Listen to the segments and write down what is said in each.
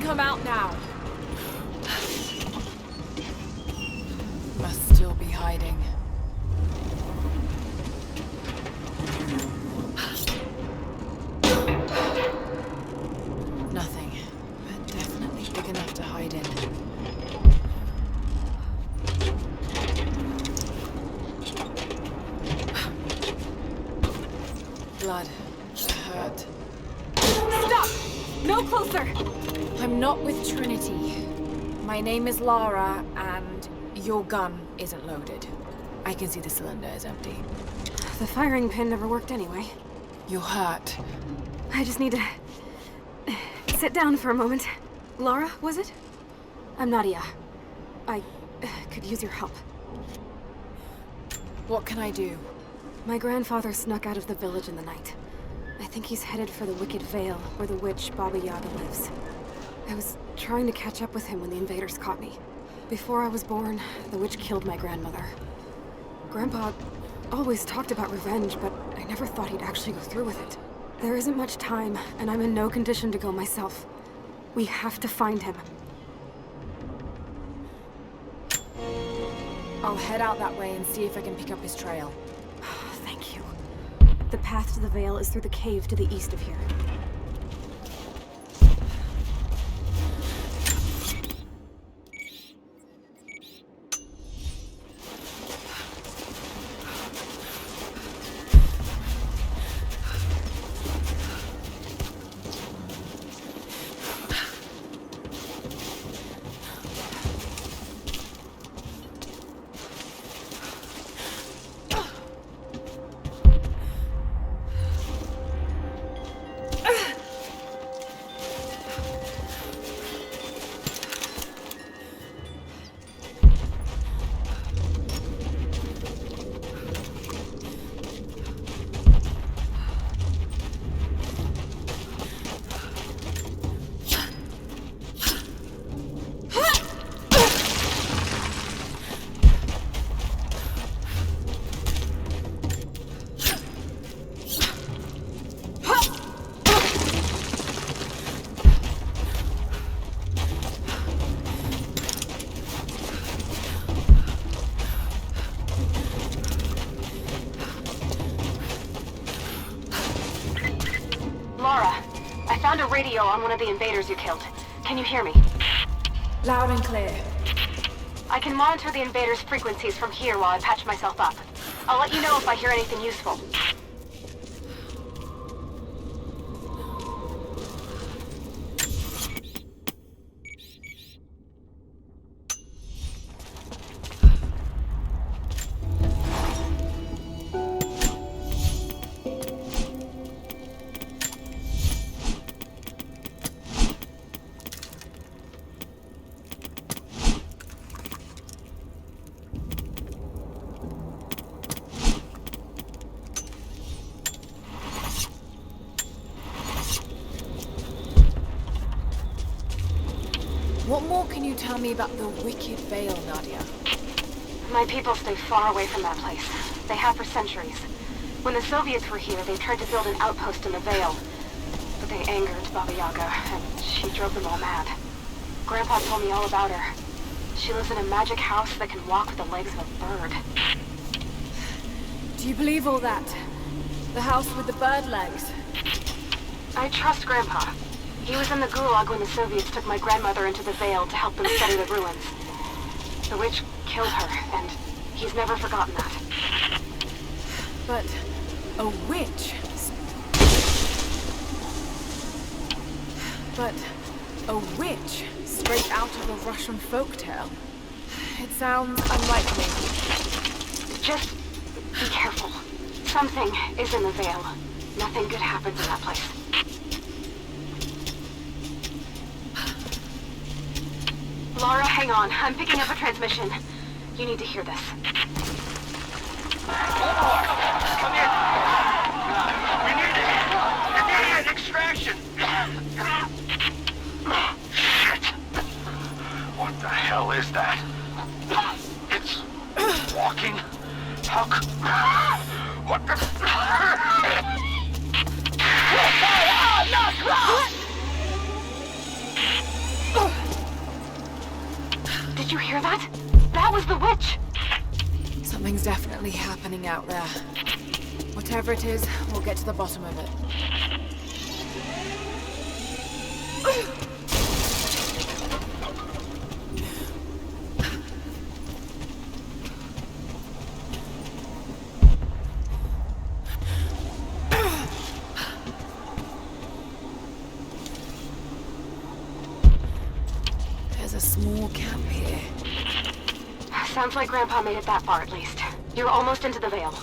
come out now. Must still be hiding. Nothing, but definitely big enough to hide in. Blood. Hurt. Stop! No closer! I'm not with Trinity. My name is Lara, and your gun isn't loaded. I can see the cylinder is empty. The firing pin never worked anyway. You're hurt. I just need to sit down for a moment. Lara, was it? I'm Nadia. I could use your help. What can I do? My grandfather snuck out of the village in the night. I think he's headed for the Wicked Vale, where the witch Baba Yaga lives. I was trying to catch up with him when the invaders caught me. Before I was born, the witch killed my grandmother. Grandpa always talked about revenge, but I never thought he'd actually go through with it. There isn't much time, and I'm in no condition to go myself. We have to find him. I'll head out that way and see if I can pick up his trail. Thank you. The path to the Vale is through the cave to the east of here. Found a radio on one of the invaders you killed. Can you hear me? Loud and clear. I can monitor the invaders' frequencies from here while I patch myself up. I'll let you know if I hear anything useful. What more can you tell me about the Wicked Vale, Nadia? My people stay far away from that place. They have for centuries. When the Soviets were here, they tried to build an outpost in the Vale. But they angered Baba Yaga, and she drove them all mad. Grandpa told me all about her. She lives in a magic house that can walk with the legs of a bird. Do you believe all that? The house with the bird legs? I trust Grandpa. He was in the Gulag when the Soviets took my grandmother into the Vale to help them study the ruins. The witch killed her, and he's never forgotten that. But a witch? But a witch straight out of a Russian folktale? It sounds unlikely. Just be careful. Something is in the Vale. Nothing good happens in that place. Lara, hang on. I'm picking up a transmission. You need to hear this. Come in! We need immediate extraction! Shit! What the hell is that? It's walking? How what the... you hear that? That was the witch! Something's definitely happening out there. Whatever it is, we'll get to the bottom of it. There's a small camp here. Sounds like Grandpa made it that far at least. You're almost into the Vale.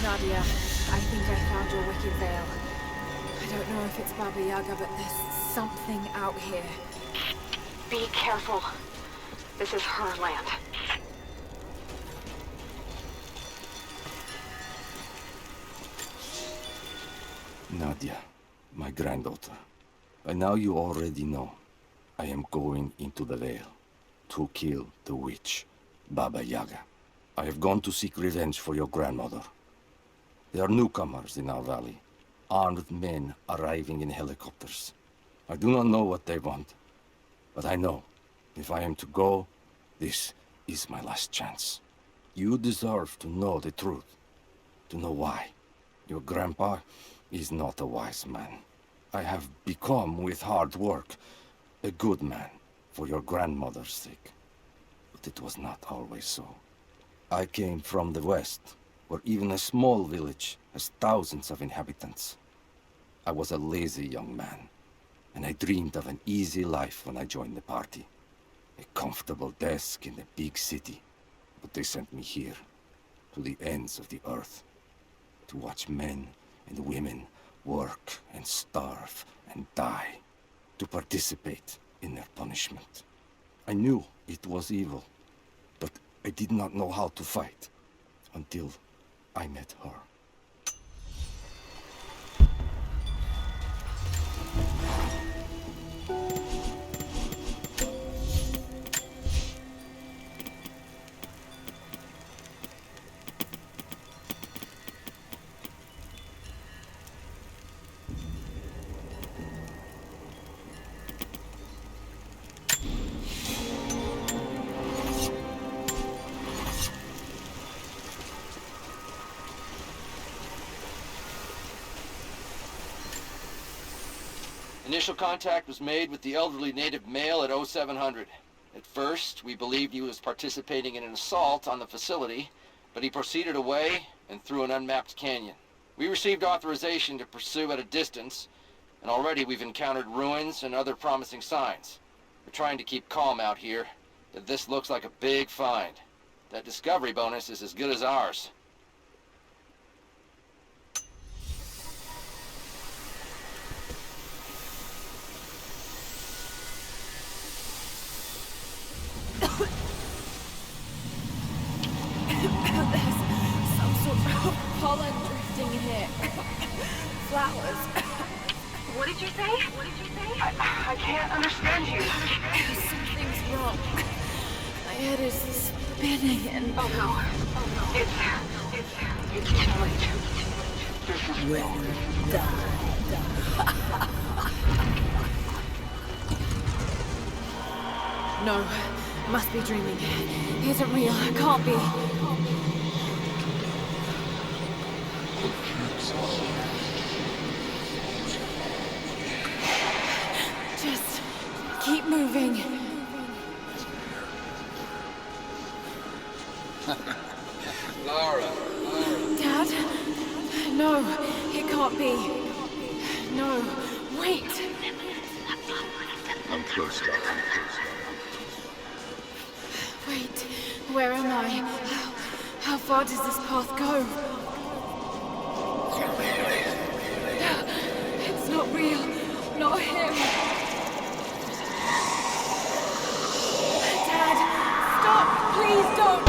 Nadia, I think I found your wicked veil. I don't know if it's Baba Yaga, but there's something out here. Be careful. This is her land. Nadia, my granddaughter. By now you already know. I am going into the Vale to kill the witch, Baba Yaga. I have gone to seek revenge for your grandmother. There are newcomers in our valley, armed men arriving in helicopters. I do not know what they want, but I know if I am to go, this is my last chance. You deserve to know the truth, to know why. Your grandpa is not a wise man. I have become, with hard work, a good man for your grandmother's sake. But it was not always so. I came from the west, where even a small village has thousands of inhabitants. I was a lazy young man, and I dreamed of an easy life when I joined the party. A comfortable desk in the big city. But they sent me here, to the ends of the earth, to watch men and women work and starve and die, to participate in their punishment. I knew it was evil, but I did not know how to fight until I met her. Initial contact was made with the elderly native male at 0700. At first, we believed he was participating in an assault on the facility, but he proceeded away and through an unmapped canyon. We received authorization to pursue at a distance, and already we've encountered ruins and other promising signs. We're trying to keep calm out here, but this looks like a big find. That discovery bonus is as good as ours. Pollen drifting here. Flowers. What did you say? What did you say? I can't understand you. Something's wrong. My head is spinning and... Oh no. Oh no. It's too late. This is wrong. No, must be dreaming. Isn't real. Can't be. Just keep moving. Lara. Dad? No, it can't be. No, wait. I'm close, Lara. I'm close. Wait, where am I? How far does this path go? It's not real. Not him. Dad, stop! Please don't!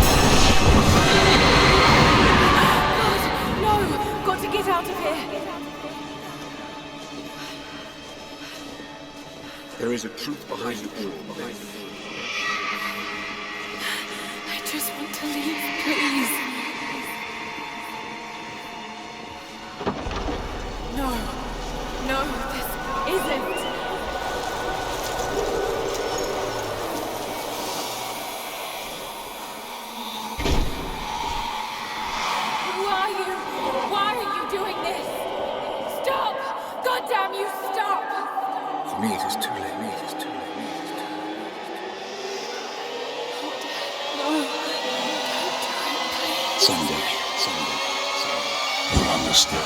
There is a truth behind it all. I just want to leave, please. No. No, this isn't. Who are you? Why are you doing this? Stop! God damn you, stop! For me, it is too late. Someday. You'll understand.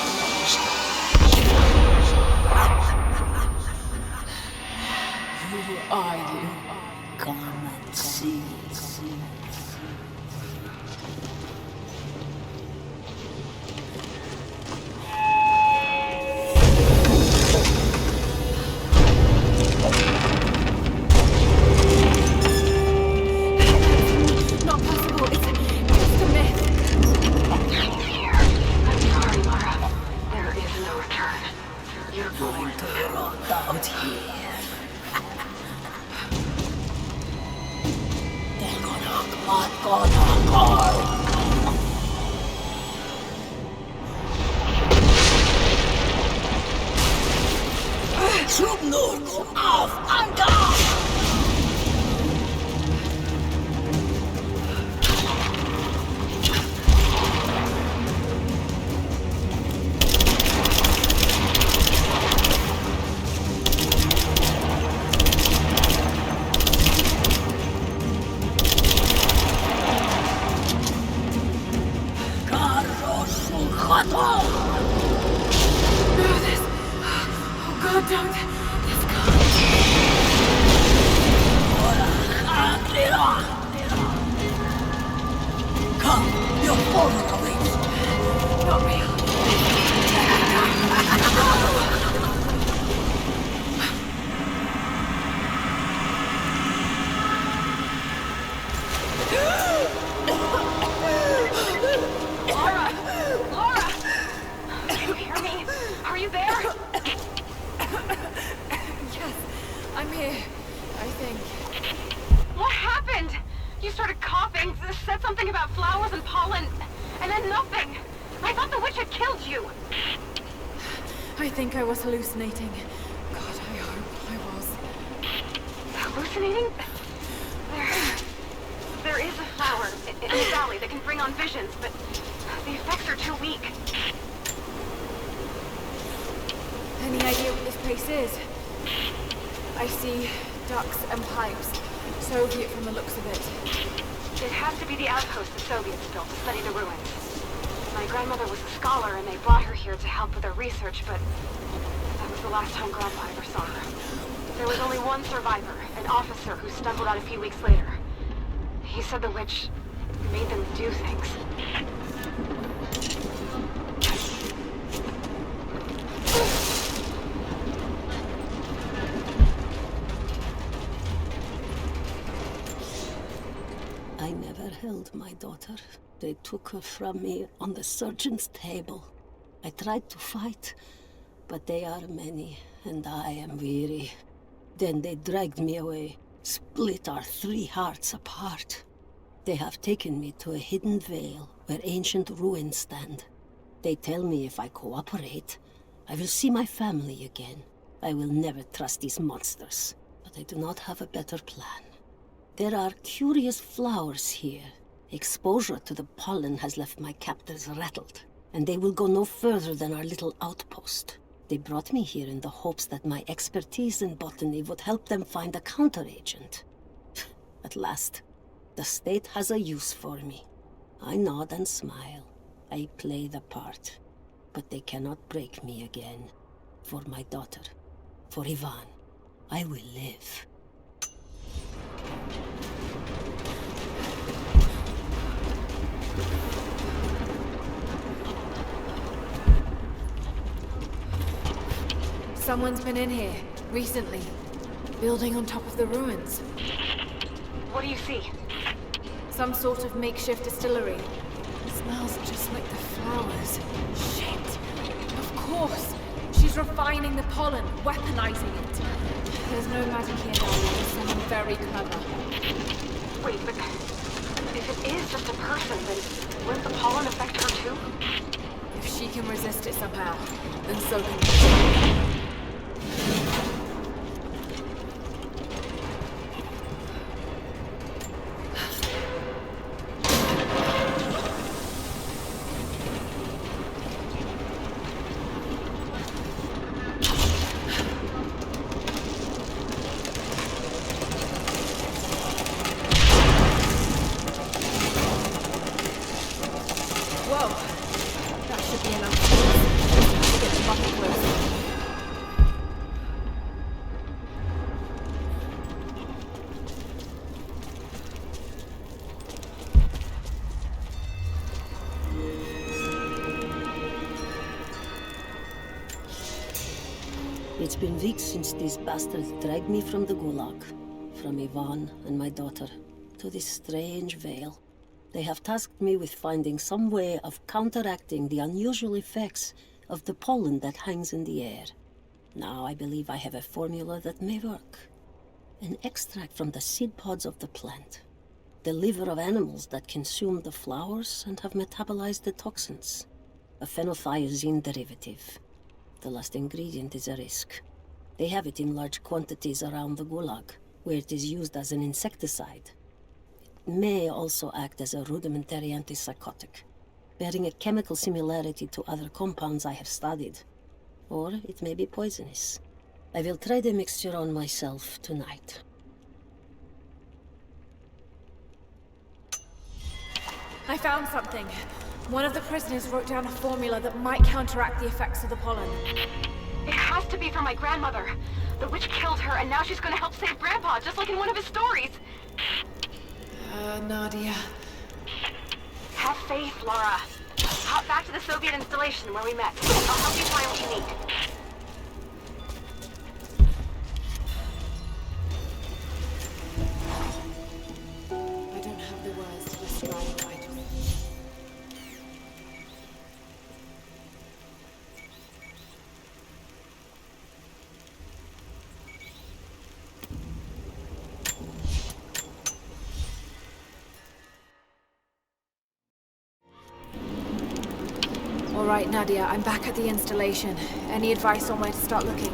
Who are you? Come and see. Not possible. It's a myth. I'm sorry, Lara. There is no return. You're Going to rot out here. They're gonna call. Schubnurk auf Anker! Oh God, don't. This can't. Come, your father awaits. Not real. Lara! Can you hear me? Are you there? Yes, I'm here. I think. What happened? You started coughing, said something about flowers and pollen, and then nothing. I thought the witch had killed you. I think I was hallucinating. God, I hope I was. Hallucinating? There is a flower in the valley that can bring on visions, but the effects are too weak. Any idea what this place is? I see ducts and pipes. Soviet from the looks of it. It has to be the outpost the Soviets built to study the ruins. My grandmother was a scholar and they brought her here to help with her research, but that was the last time Grandpa ever saw her. There was only one survivor, an officer who stumbled out a few weeks later. He said the witch made them do things. I never held my daughter. They took her from me on the surgeon's table. I tried to fight, but they are many, and I am weary. Then they dragged me away, split our 3 hearts apart. They have taken me to a hidden vale where ancient ruins stand. They tell me if I cooperate, I will see my family again. I will never trust these monsters, but I do not have a better plan. There are curious flowers here. Exposure to the pollen has left my captors rattled, and they will go no further than our little outpost. They brought me here in the hopes that my expertise in botany would help them find a counteragent. At last, the state has a use for me. I nod and smile. I play the part. But they cannot break me again. For my daughter, for Ivan, I will live. Someone's been in here, recently. Building on top of the ruins. What do you see? Some sort of makeshift distillery. Smells just like the flowers. Shit! Of course! She's refining the pollen, weaponizing it. There's no magic here, darling. There's someone very clever. Wait, but if it is just a person, then wouldn't the pollen affect her too? If she can resist it somehow, then so can you. Whoa! That should be enough. Let's get the bucket close. It's been weeks since these bastards dragged me from the Gulag, from Ivan and my daughter, to this strange veil. They have tasked me with finding some way of counteracting the unusual effects of the pollen that hangs in the air. Now I believe I have a formula that may work. An extract from the seed pods of the plant. The liver of animals that consume the flowers and have metabolized the toxins. A phenothiazine derivative. The last ingredient is a risk. They have it in large quantities around the Gulag, where it is used as an insecticide. It may also act as a rudimentary antipsychotic, bearing a chemical similarity to other compounds I have studied. Or it may be poisonous. I will try the mixture on myself tonight. I found something. One of the prisoners wrote down a formula that might counteract the effects of the pollen. It has to be from my grandmother. The witch killed her, and now she's gonna help save Grandpa, just like in one of his stories. Nadia. Have faith, Laura. Hop back to the Soviet installation where we met. I'll help you find what you need. I don't have the words to describe what I do. All right, Nadia, I'm back at the installation. Any advice on where to start looking?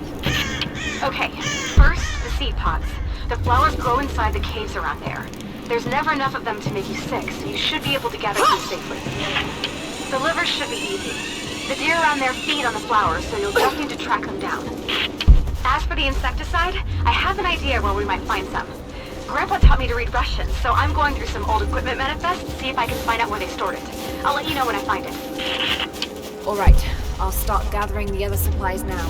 Okay, first, the seed pods. The flowers grow inside the caves around there. There's never enough of them to make you sick, so you should be able to gather them safely. The livers should be easy. The deer around there feed on the flowers, so you'll just need to track them down. As for the insecticide, I have an idea where we might find some. Grandpa taught me to read Russian, so I'm going through some old equipment manifests to see if I can find out where they stored it. I'll let you know when I find it. All right, I'll start gathering the other supplies now.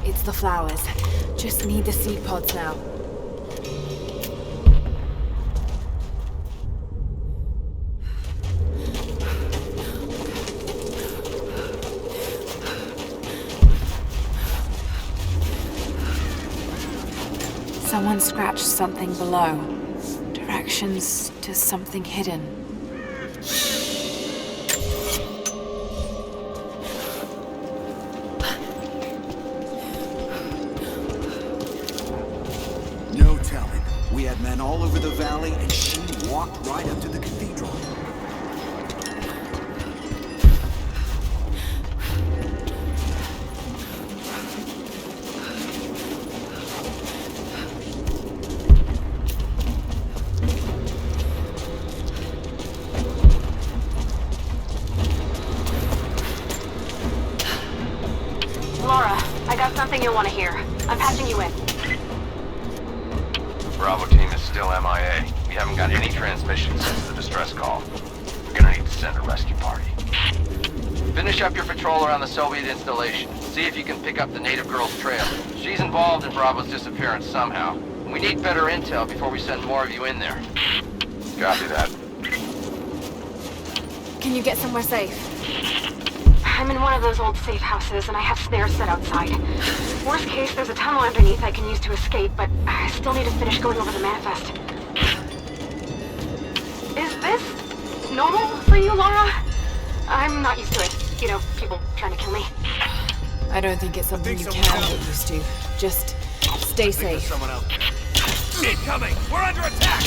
It's the flowers. Just need the seed pods now. Someone scratched something below. Directions to something hidden. No telling. We had men all over the valley, and she walked right up to the cathedral. Laura, I got something you'll want to hear. I'm patching you in. Bravo team is still MIA. We haven't got any transmissions since the distress call. We're gonna need to send a rescue party. Finish up your patrol around the Soviet installation. See if you can pick up the native girl's trail. She's involved in Bravo's disappearance somehow. We need better intel before we send more of you in there. Copy that. Can you get somewhere safe? I'm in one of those old safe houses, and I have snares set outside. Worst case, there's a tunnel underneath I can use to escape, but I still need to finish going over the manifest. Is this normal for you, Lara? I'm not used to it. You know, people trying to kill me. I don't think it's something you can get used to. Just stay safe. Someone else. Incoming! We're under attack!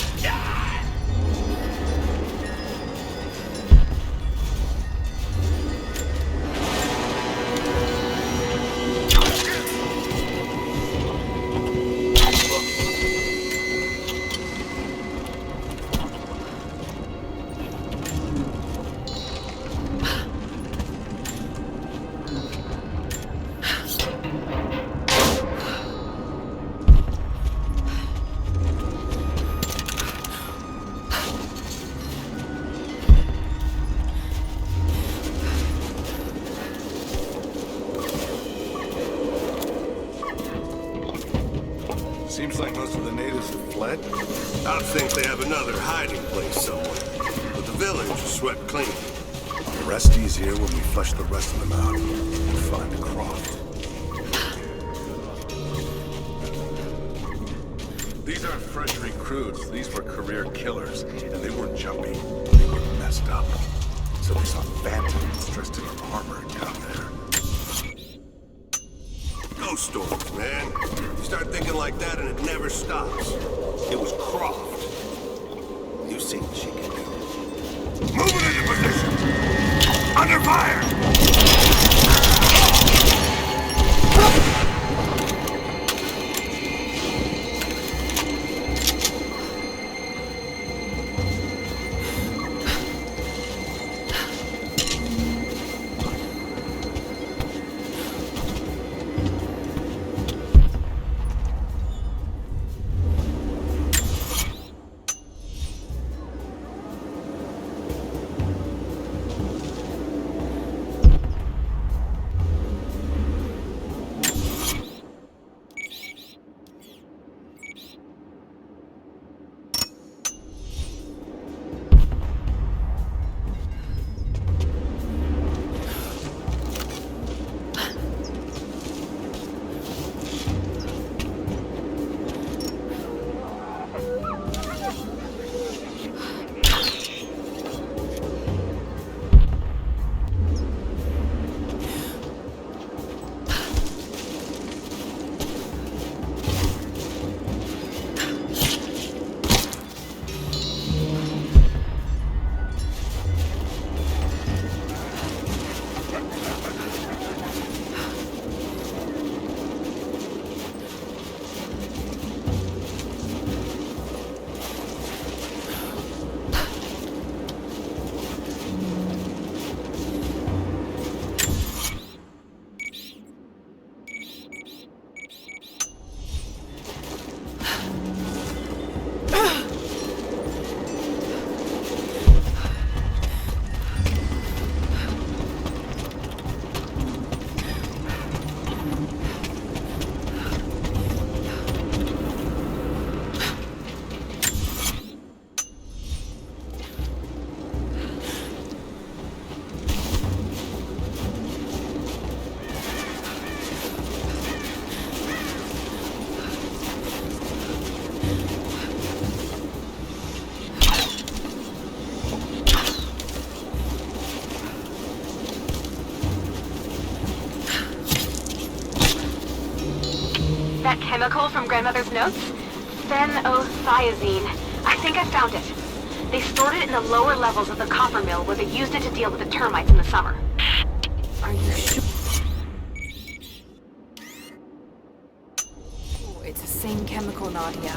Seems like most of the natives have fled. I think they have another hiding place somewhere. But the village is swept clean. I'll rest easier when we flush the rest of them out and find a croft. These aren't fresh recruits. These were career killers, and they weren't jumpy. They were messed up. So we saw phantoms dressed in armor down there. Ghost stories, man. You start thinking like that and it never stops. It was Croft. You see what she can do. Moving into position! Under fire! That chemical from Grandmother's notes? Phenothiazine. I think I found it. They stored it in the lower levels of the copper mill where they used it to deal with the termites in the summer. Are you sure? Oh, it's the same chemical, Nadia.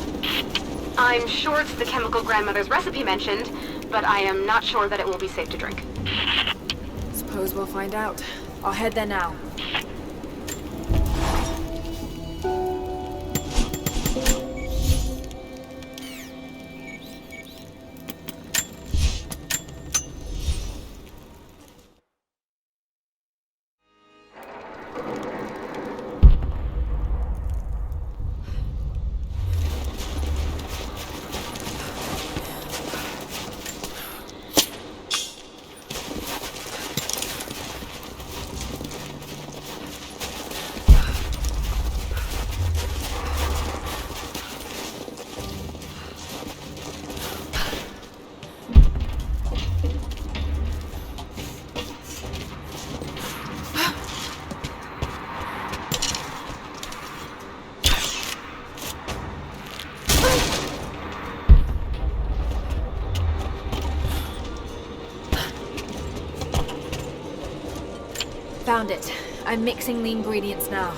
I'm sure it's the chemical Grandmother's recipe mentioned, but I am not sure that it will be safe to drink. Suppose we'll find out. I'll head there now. Found it. I'm mixing the ingredients now.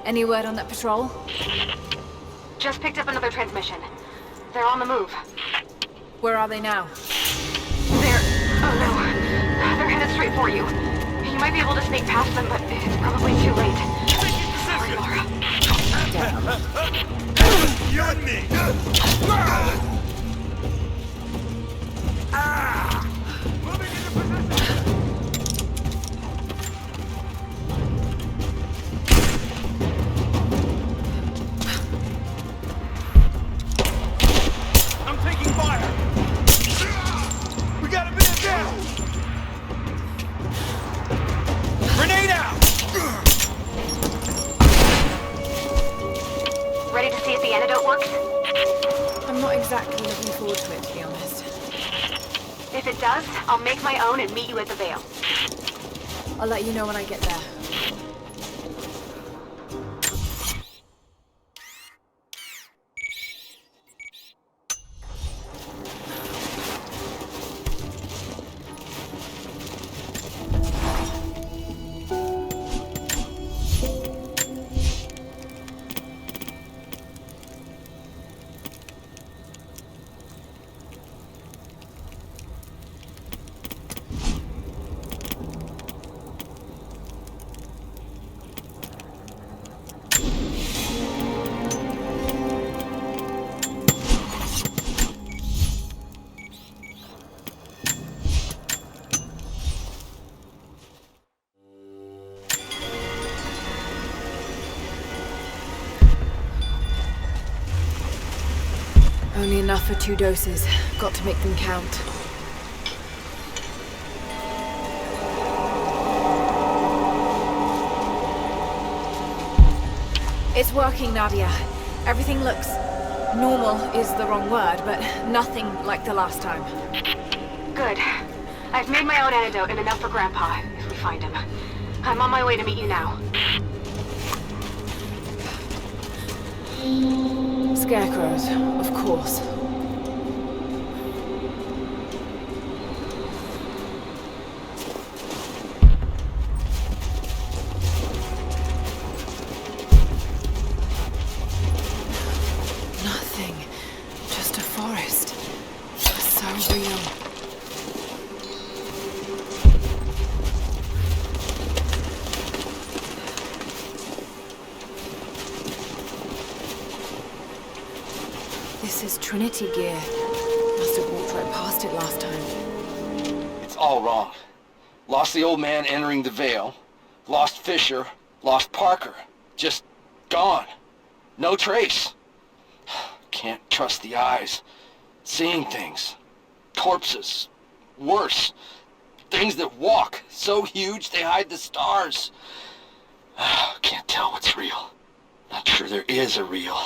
Any word on that patrol? Just picked up another transmission. They're on the move. Where are they now? Oh no. They're headed straight for you. You might be able to sneak past them, but it's probably too late. Sorry, Laura. You and me! Moving into position! I'm taking fire! We got a minute down! Grenade out! Ready to see if the antidote works? I'm not exactly looking forward to it, to be honest. If it does, I'll make my own and meet you at the Vale. I'll let you know when I get there. Only enough for 2 doses. Got to make them count. It's working, Nadia. Everything looks... normal is the wrong word, but nothing like the last time. Good. I've made my own antidote and enough for Grandpa, if we find him. I'm on my way to meet you now. Scarecrows, of course. Nothing. Just a forest. It was so real. This is Trinity gear. Must have walked right past it last time. It's all wrong. Lost the old man entering the Vale. Lost Fisher. Lost Parker. Just gone. No trace. Can't trust the eyes. Seeing things. Corpses. Worse. Things that walk. So huge they hide the stars. Can't tell what's real. Not sure there is a real.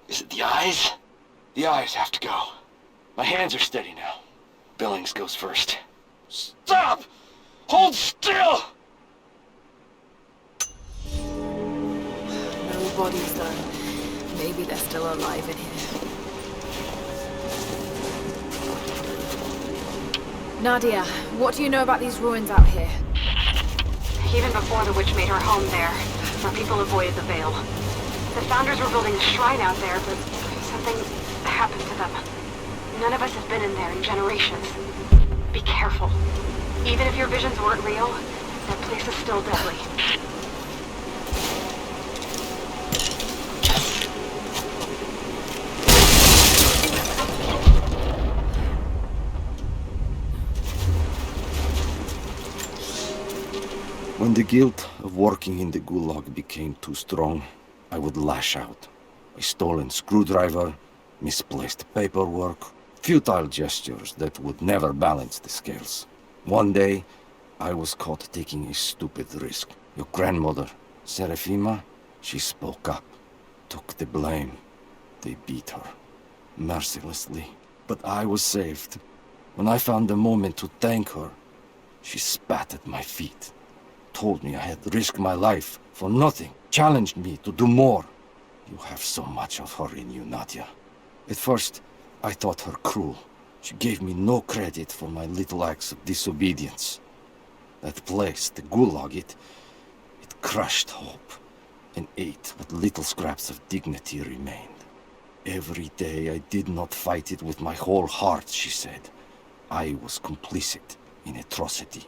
Is it the eyes? The eyes have to go. My hands are steady now. Billings goes first. Stop! Hold still! No bodies, though. Maybe they're still alive in here. Nadia, what do you know about these ruins out here? Even before the witch made her home there, our people avoided the Vale. The Founders were building a shrine out there, but something happened to them. None of us have been in there in generations. Be careful. Even if your visions weren't real, that place is still deadly. When the guilt of working in the Gulag became too strong, I would lash out. A stolen screwdriver, misplaced paperwork, futile gestures that would never balance the scales. One day, I was caught taking a stupid risk. Your grandmother, Serafima, she spoke up, took the blame. They beat her, mercilessly. But I was saved. When I found the moment to thank her, she spat at my feet. Told me I had risked my life for nothing. Challenged me to do more. You have so much of her in you, Nadia. At first, I thought her cruel. She gave me no credit for my little acts of disobedience. That place, the Gulag, it crushed hope and ate what little scraps of dignity remained. Every day I did not fight it with my whole heart, she said. I was complicit in atrocity.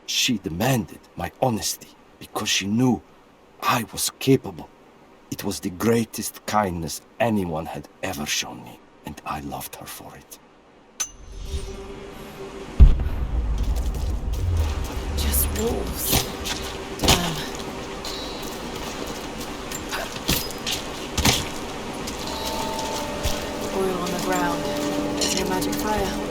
She demanded my honesty because she knew I was capable. It was the greatest kindness anyone had ever shown me, and I loved her for it. Just wolves. Damn. Oil on the ground. There's no magic fire.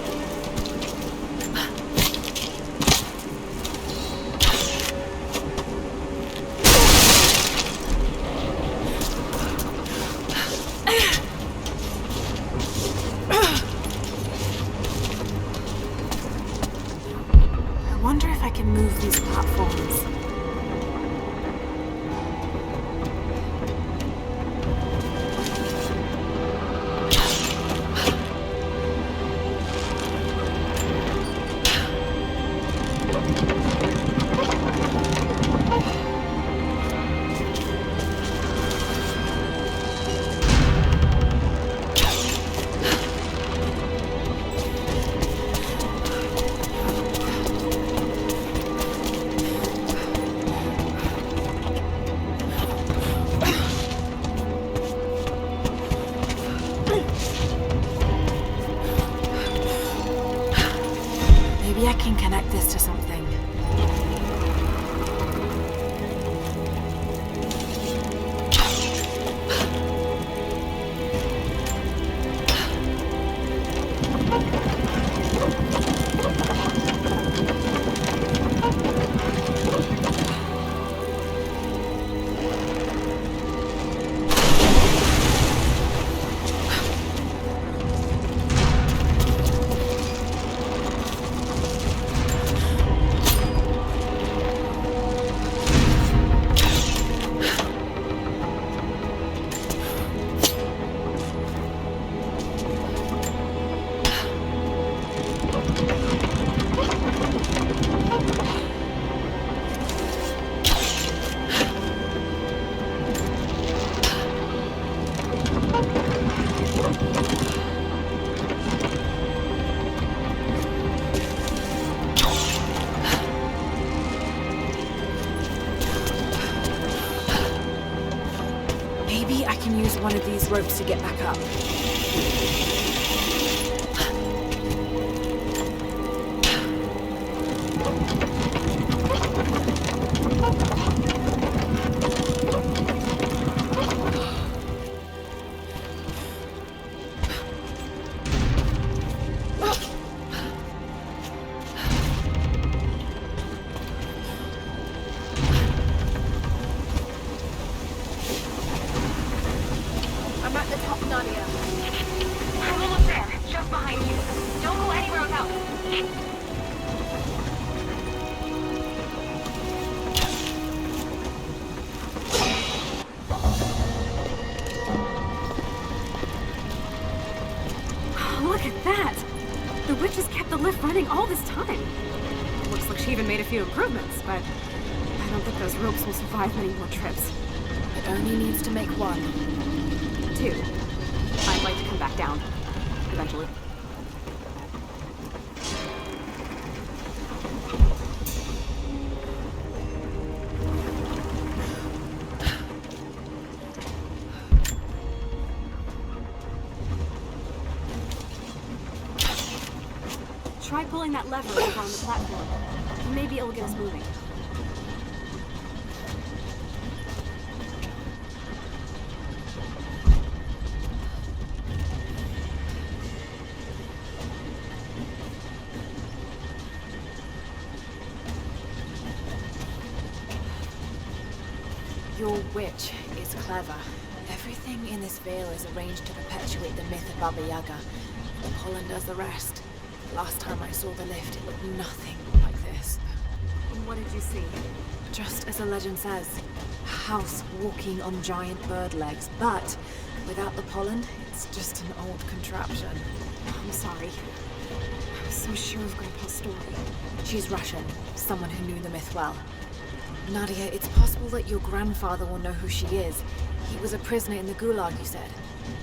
I wonder if I can move these platforms. Maybe I can connect this to something. Maybe I can use one of these ropes to get back up. I'm at the top, Nadia. I'm almost there, just behind you. Don't go anywhere without me. Look at that! The witch has kept the lift running all this time. Looks like she even made a few improvements, but I don't think those ropes will survive many more trips. It only needs to make one. 2. I'd like to come back down. Eventually. Try pulling that lever over on the platform. Maybe it'll get us moving. Your witch is clever. Everything in this veil is arranged to perpetuate the myth of Baba Yaga. The pollen does the rest. Last time I saw the lift, it looked nothing like this. And what did you see? Just as the legend says, a house walking on giant bird legs, but without the pollen, it's just an old contraption. I'm sorry. I was so sure of Grandpa's story. She's Russian, someone who knew the myth well. Nadia, it's possible that your grandfather will know who she is. He was a prisoner in the Gulag, you said.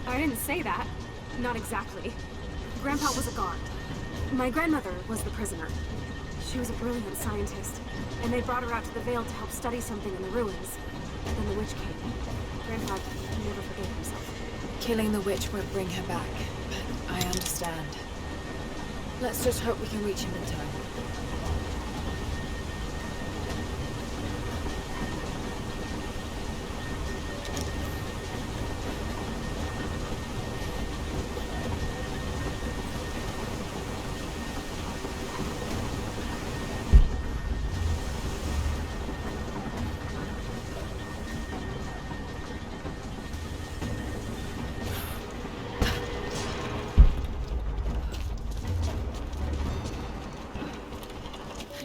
I didn't say that. Not exactly. Grandpa was a guard. My grandmother was the prisoner. She was a brilliant scientist, and they brought her out to the Vale to help study something in the ruins. Then the witch came. Grandpa never forgave himself. Killing the witch won't bring her back, but I understand. Let's just hope we can reach him in time.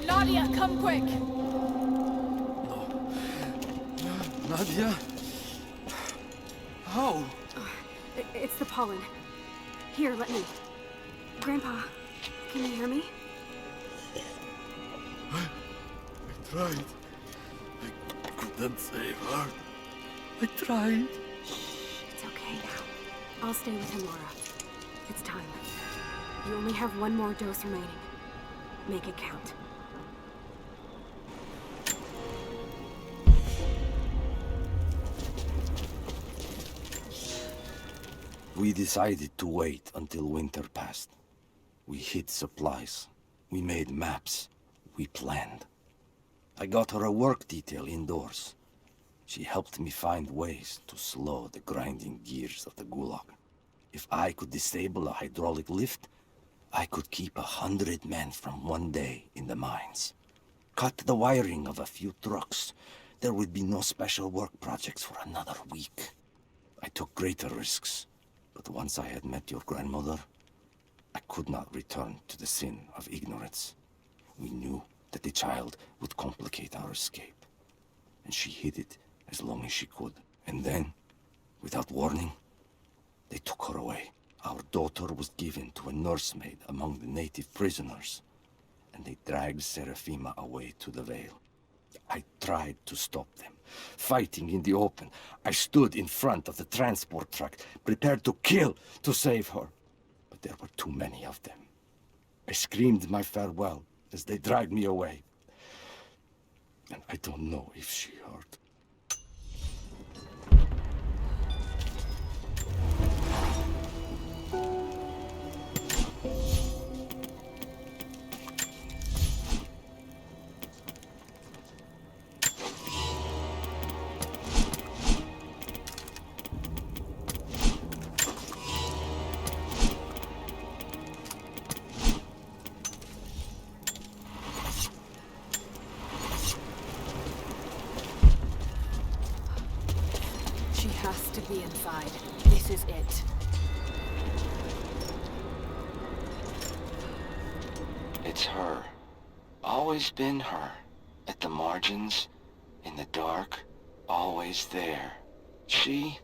Nadia, come quick! Nadia? How? It's the pollen. Here, let me. Grandpa, can you hear me? I tried. I couldn't save her. I tried. It's okay now. I'll stay with him, Laura. It's time. You only have one more dose remaining. Make it count. We decided to wait until winter passed. We hid supplies. We made maps. We planned. I got her a work detail indoors. She helped me find ways to slow the grinding gears of the Gulag. If I could disable a hydraulic lift, I could keep 100 men from one day in the mines. Cut the wiring of a few trucks. There would be no special work projects for another week. I took greater risks. But once I had met your grandmother, I could not return to the sin of ignorance. We knew that the child would complicate our escape, and she hid it as long as she could. And then, without warning, they took her away. Our daughter was given to a nursemaid among the native prisoners, and they dragged Serafima away to the Vale. I tried to stop them, fighting in the open. I stood in front of the transport truck, prepared to kill to save her. But there were too many of them. I screamed my farewell as they dragged me away. And I don't know if she heard. Has to be inside. This is it. It's her. Always been her. At the margins, in the dark, always there. She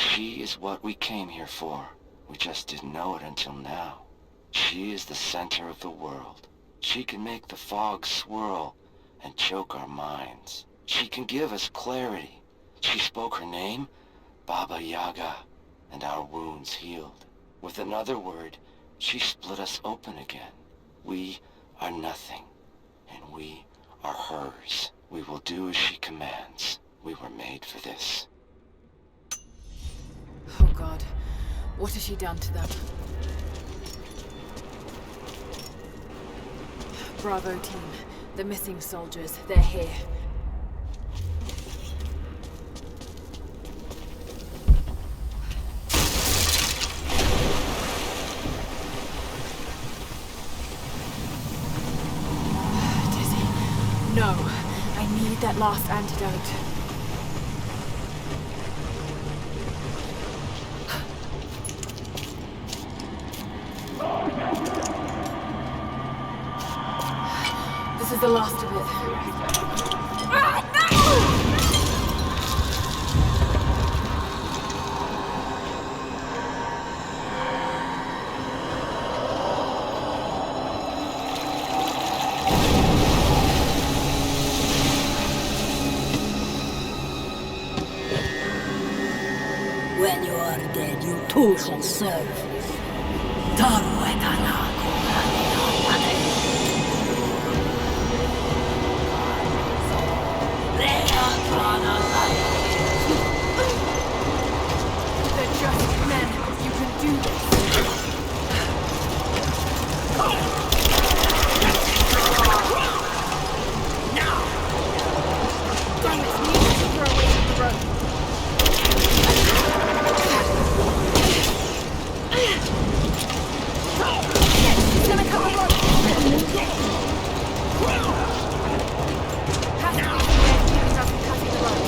is what we came here for. We just didn't know it until now. She is the center of the world. She can make the fog swirl and choke our minds. She can give us clarity. She spoke her name, Baba Yaga, and our wounds healed. With another word, she split us open again. We are nothing, and we are hers. We will do as she commands. We were made for this. Oh God, what has she done to them? Bravo team, the missing soldiers, they're here. No, I need that last antidote. This is the last of it. Ah, no! Two shall serve. They're just men. You can do this. Damn it, we need to keep her away from the road. He's gonna come along. Has to be keeping us from cutting the road.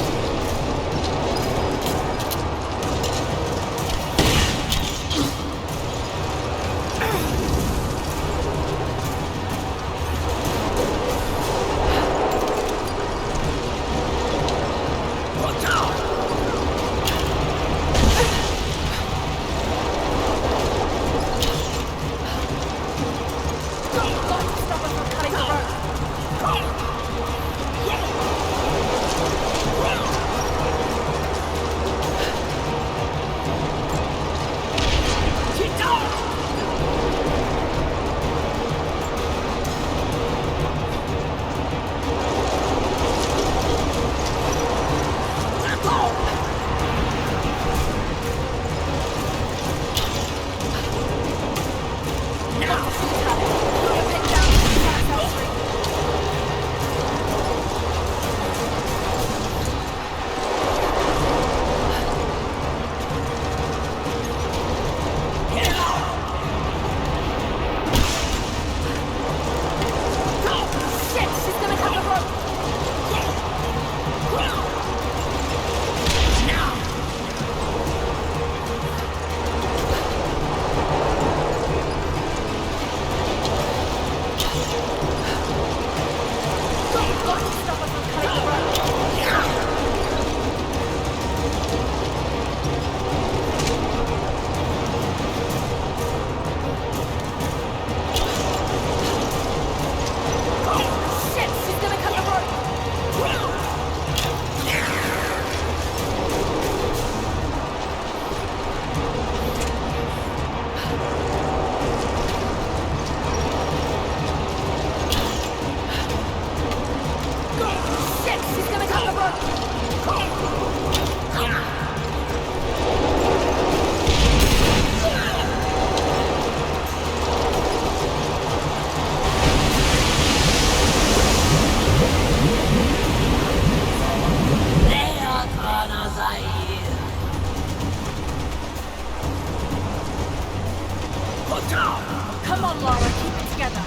Come on, Laura, keep it together.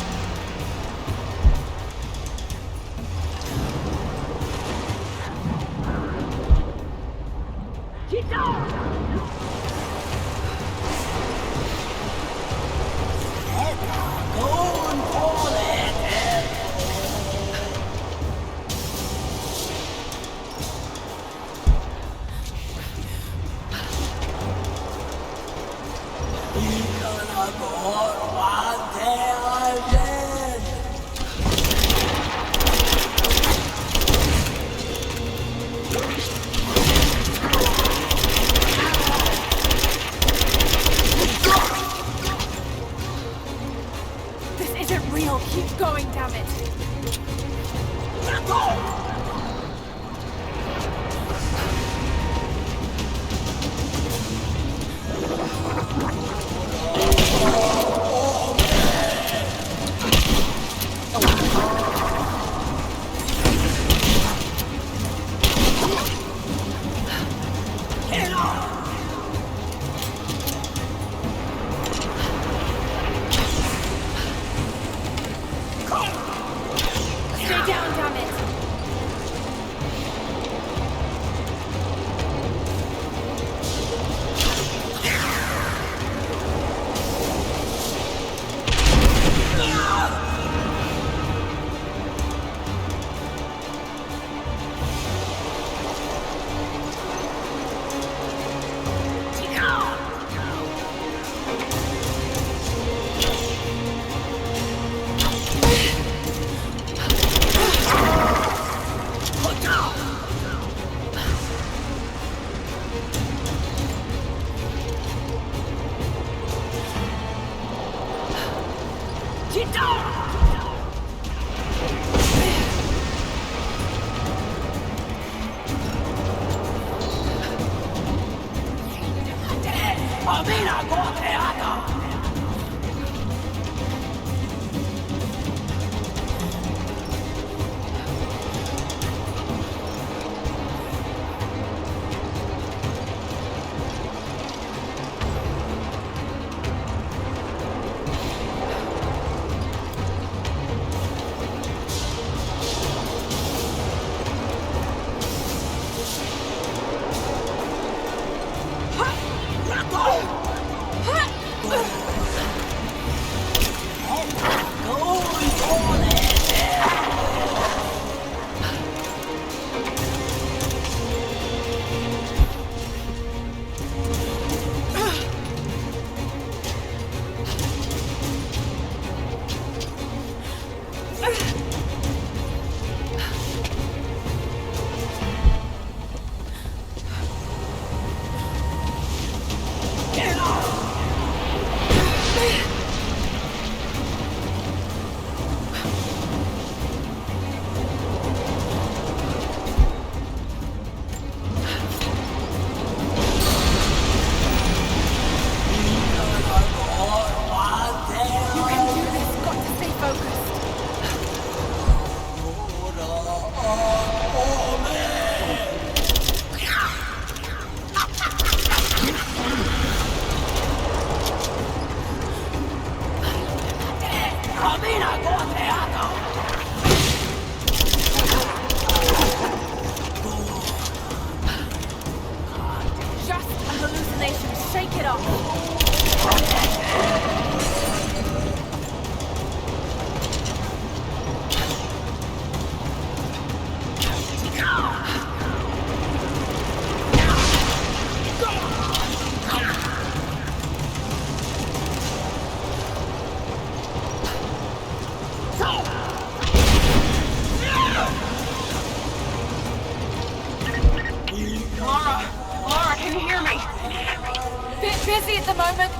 Bit busy at the moment.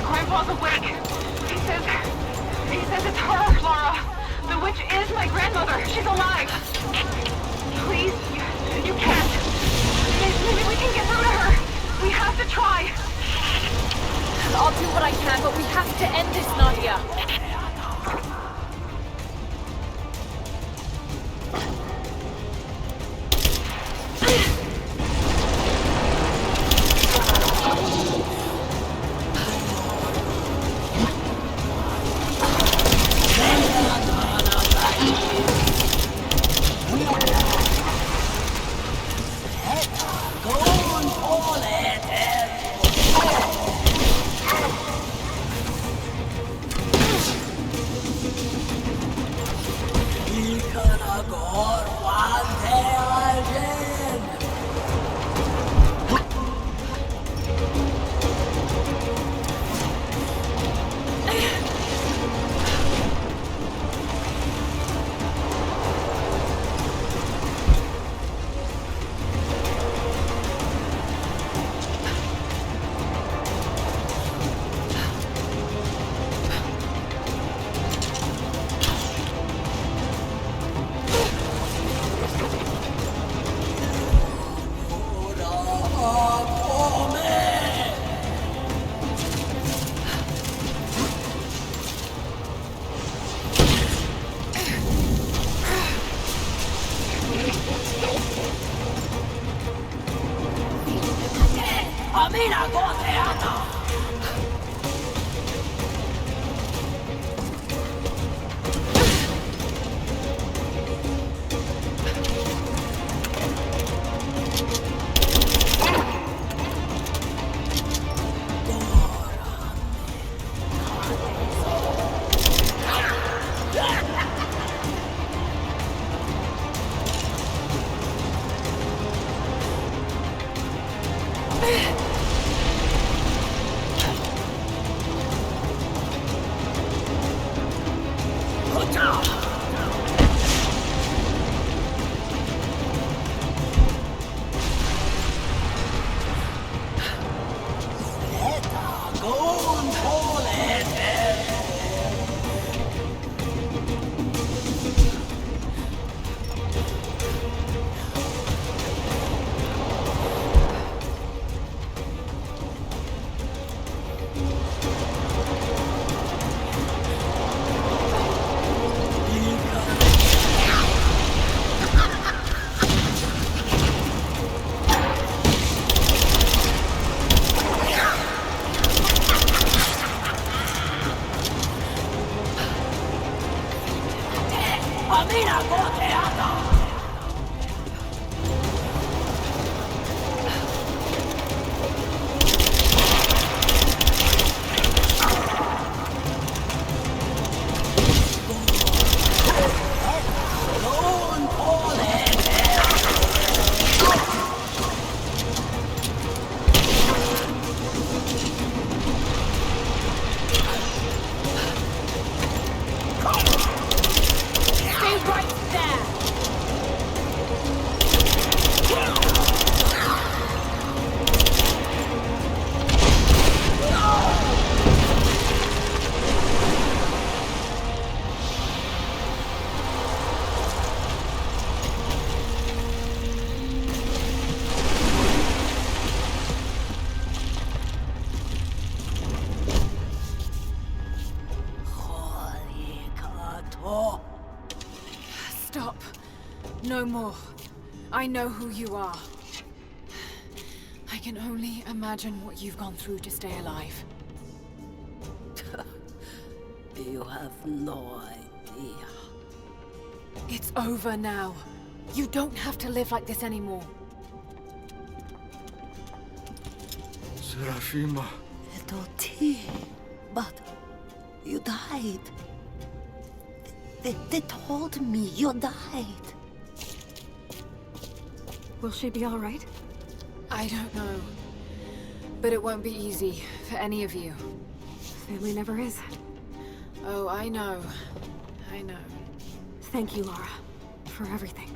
Grandpa's awake. He says it's her, Laura. The witch is my grandmother. She's alive. Please, you can't. Maybe we can get through to her. We have to try. I'll do what I can, but we have to end this, Nadia. Stop. No more. I know who you are. I can only imagine what you've gone through to stay alive. You have no idea. It's over now. You don't have to live like this anymore. Serafima. Doti, but you died. They told me you died. Will she be all right? I don't know. But it won't be easy for any of you. Family never is. Oh, I know. I know. Thank you, Laura, for everything.